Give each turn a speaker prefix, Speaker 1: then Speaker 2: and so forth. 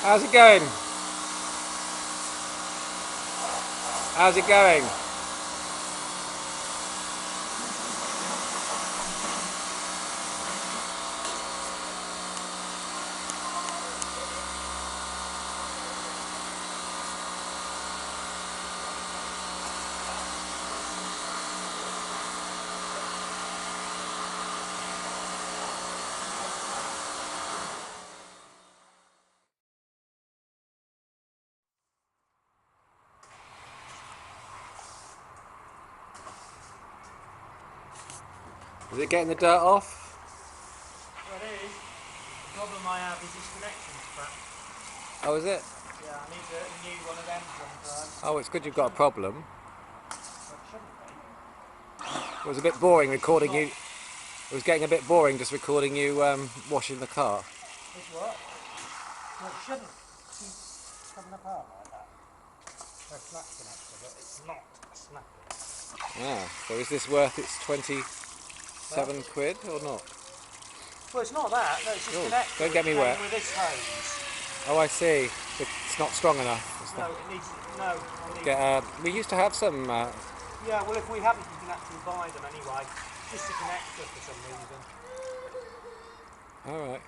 Speaker 1: How's it going? How's it going? Is it getting the dirt off?
Speaker 2: Well, it is. The problem I have is this connection's crap.
Speaker 1: Oh, is it?
Speaker 2: Yeah, I need a new one of them sometimes.
Speaker 1: Oh, it's good you've got a problem.
Speaker 2: But it shouldn't be.
Speaker 1: It was a bit boring recording you. It was getting a bit boring just recording you washing the car.
Speaker 2: It's what? Well, it shouldn't keep coming apart like that. They're snap connector, but it's not a snapper.
Speaker 1: Ah, so is this worth its 27 quid or not?
Speaker 2: Well, it's not that. No, it's just
Speaker 1: Oh,
Speaker 2: connector.
Speaker 1: don't get me wet.
Speaker 2: With this hose.
Speaker 1: Oh, I see. It's not strong enough.
Speaker 2: No, it needs. No.
Speaker 1: We used to have some.
Speaker 2: Yeah, well, if we haven't, you can actually buy them anyway. Just a connector for some reason.
Speaker 1: All right.